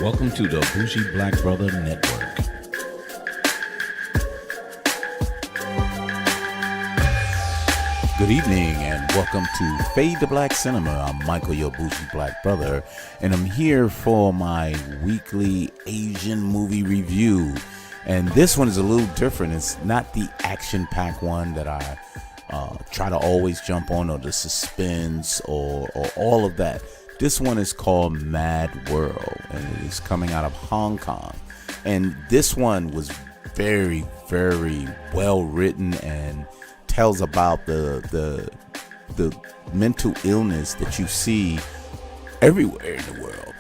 Welcome to the Bougie Black Brother Network. Good evening and welcome to Fade to Black Cinema. I'm Michael, your Bougie Black Brother, and I'm here for my weekly Asian movie review. And this one is a little different. It's not the action-packed one that I try to always jump on, or the suspense or all of that. This one is called Mad World, and it is coming out of Hong Kong. And this one was very, very well written and tells about the mental illness that you see everywhere in the world.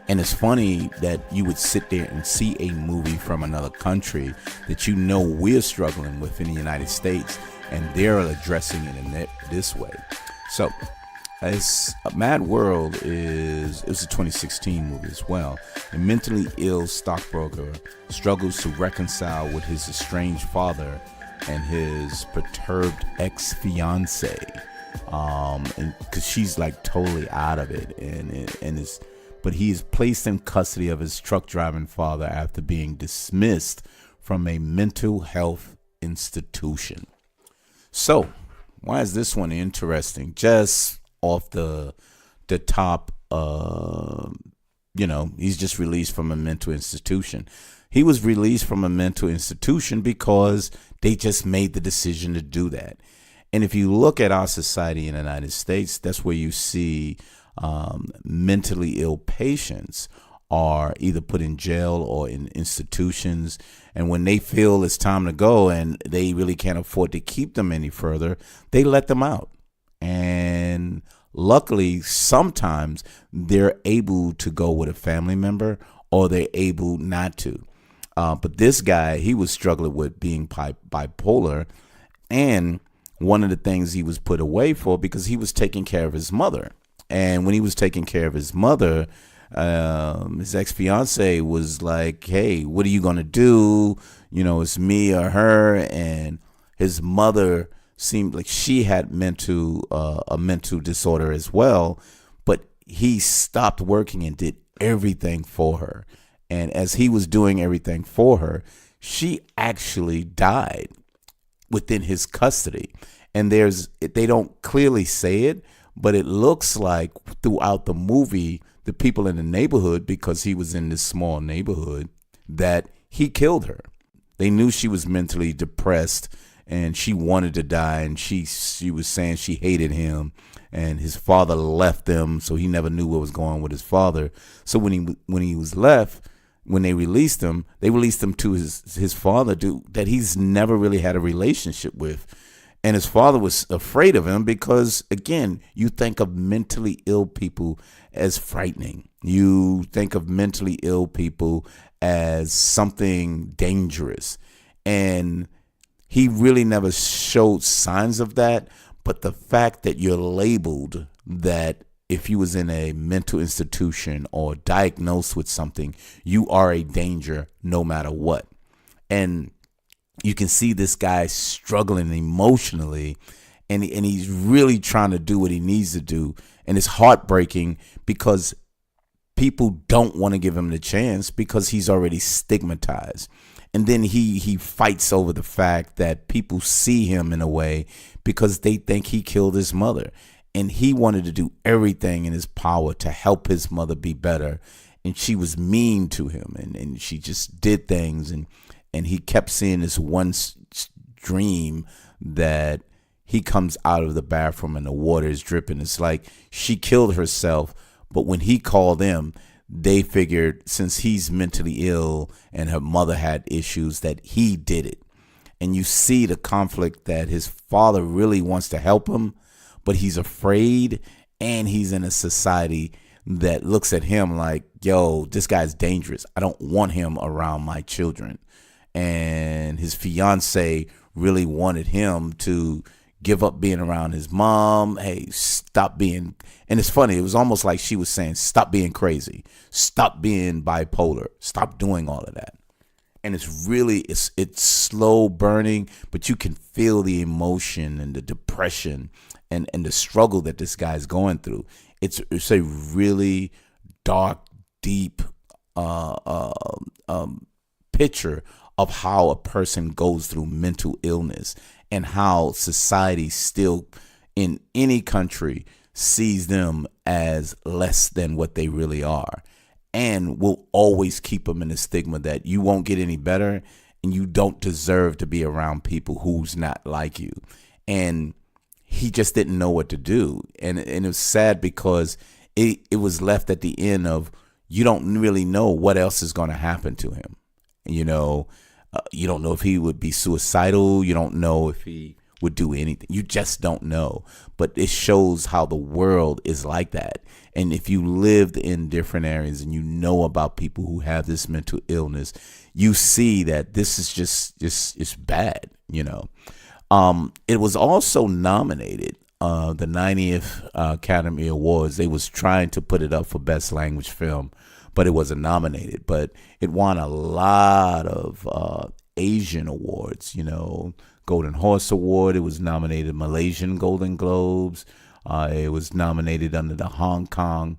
And it's funny that you would sit there and see a movie from another country that you know we're struggling with in the United States, and they're addressing it in this way. So Mad World it was a 2016 movie as well. A mentally ill stockbroker struggles to reconcile with his estranged father and his perturbed ex-fiance, and because she's like totally out of it, but he is placed in custody of his truck driving father after being dismissed from a mental health institution. So, why is this one interesting? Just off the top, he's just released from a mental institution. He was released from a mental institution because they just made the decision to do that. And if you look at our society in the United States, that's where you see mentally ill patients are either put in jail or in institutions. And when they feel it's time to go and they really can't afford to keep them any further, they let them out. And luckily, sometimes they're able to go with a family member, or they're able not to. But this guy, he was struggling with being bipolar, and one of the things he was put away for because he was taking care of his mother. And when he was taking care of his mother, his ex-fiance was like, hey, what are you going to do? It's me or her. And his mother seemed like she had a mental disorder as well, but he stopped working and did everything for her. And as he was doing everything for her, she actually died within his custody. And they don't clearly say it, but it looks like throughout the movie, the people in the neighborhood, because he was in this small neighborhood, that he killed her. They knew she was mentally depressed and she wanted to die, and she was saying she hated him, and his father left them, so he never knew what was going on with his father. So when he was left, when they released him to his father, that he's never really had a relationship with. And his father was afraid of him because, again, you think of mentally ill people as frightening. You think of mentally ill people as something dangerous. And he really never showed signs of that. But the fact that you're labeled that if you was in a mental institution or diagnosed with something, you are a danger no matter what. And you can see this guy struggling emotionally, and he's really trying to do what he needs to do. And it's heartbreaking because people don't want to give him the chance because he's already stigmatized. And then he fights over the fact that people see him in a way because they think he killed his mother. And he wanted to do everything in his power to help his mother be better. And she was mean to him, and she just did things. And he kept seeing this one dream that he comes out of the bathroom and the water is dripping. It's like she killed herself. But when he called them, they figured since he's mentally ill and her mother had issues, that he did it. And you see the conflict that his father really wants to help him, but he's afraid, and he's in a society that looks at him like, yo, this guy's dangerous. I don't want him around my children. And his fiance really wanted him to give up being around his mom. Hey, stop being, and it's funny, it was almost like she was saying, stop being crazy, stop being bipolar, stop doing all of that. And it's slow burning, but you can feel the emotion and the depression and the struggle that this guy's going through. It's a really dark, deep picture of how a person goes through mental illness and how society still in any country sees them as less than what they really are, and will always keep them in the stigma that you won't get any better and you don't deserve to be around people who's not like you. And he just didn't know what to do. And it was sad because it was left at the end of, you don't really know what else is going to happen to him. You know, you don't know if he would be suicidal. You don't know if he would do anything. You just don't know. But it shows how the world is like that. And if you lived in different areas and you know about people who have this mental illness, you see that this is just it's bad, you know. It was also nominated the 90th Academy Awards. They was trying to put it up for Best Language Film, but it wasn't nominated. But it won a lot of Asian awards, you know, Golden Horse Award. It was nominated Malaysian Golden Globes. It was nominated under the Hong Kong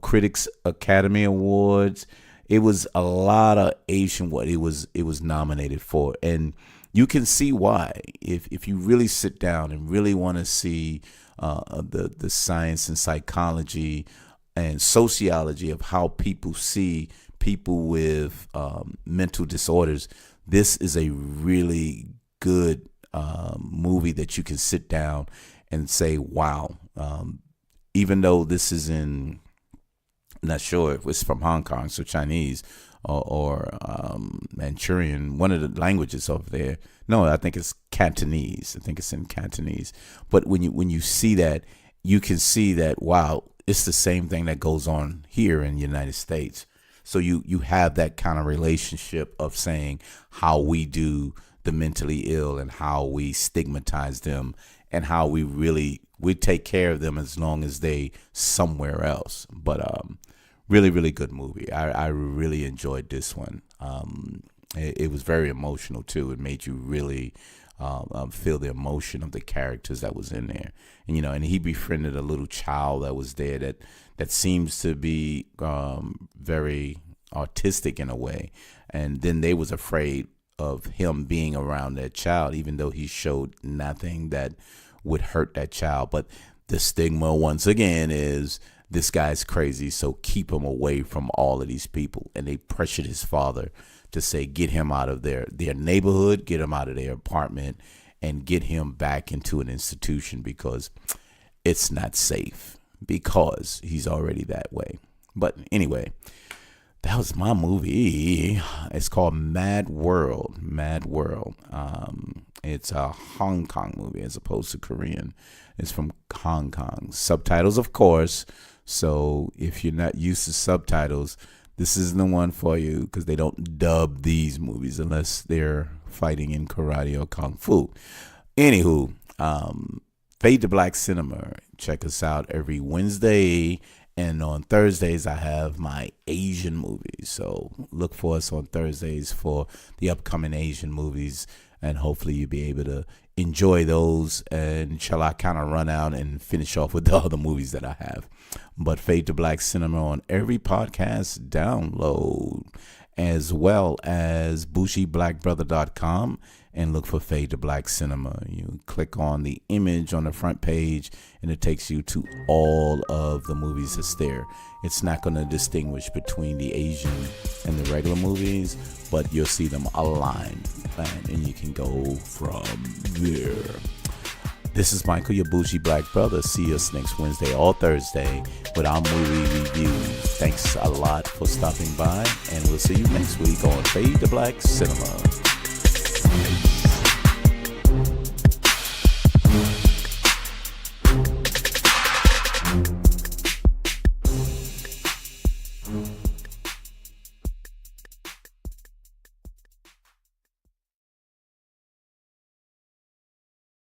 Critics Academy Awards. It was a lot of Asian what it was nominated for. And you can see why. If you really sit down and really want to see the science and psychology and sociology of how people see people with mental disorders, this is a really good movie that you can sit down and say, wow. Even though this is I'm not sure if it's from Hong Kong, so Chinese or Manchurian, one of the languages over there. No, I think it's Cantonese. I think it's in Cantonese. But when you see that, you can see that, wow, it's the same thing that goes on here in the United States. So you have that kind of relationship of saying how we do the mentally ill and how we stigmatize them and how we take care of them as long as they somewhere else. But really, really good movie. I really enjoyed this one. It was very emotional too. It made you really feel the emotion of the characters that was in there. And, you know, and he befriended a little child that was there that seems to be very autistic in a way. And then they was afraid of him being around that child, even though he showed nothing that would hurt that child. But the stigma, once again, is this guy's crazy, so keep him away from all of these people. And they pressured his father to say, get him out of their neighborhood, get him out of their apartment, and get him back into an institution because it's not safe, because he's already that way. But anyway, that was my movie. It's called Mad World. Mad World. It's a Hong Kong movie as opposed to Korean. It's from Hong Kong. Subtitles, of course. So if you're not used to subtitles, this isn't the one for you, because they don't dub these movies unless they're fighting in karate or kung fu. Anywho, Fade to Black Cinema. Check us out every Wednesday. And on Thursdays, I have my Asian movies. So look for us on Thursdays for the upcoming Asian movies. And hopefully you'll be able to enjoy those. And shall I kind of run out and finish off with the other movies that I have. But Fade to Black Cinema on every podcast download, as well as BushiBlackBrother.com, and look for Fade to Black Cinema. You click on the image on the front page and it takes you to all of the movies that's there. It's not going to distinguish between the Asian and the regular movies, but you'll see them aligned, and you can go from there. This is Michael, your Bougie Black Brother. See us next Wednesday or Thursday with our movie reviews. Thanks a lot for stopping by, and we'll see you next week on Fade to Black Cinema.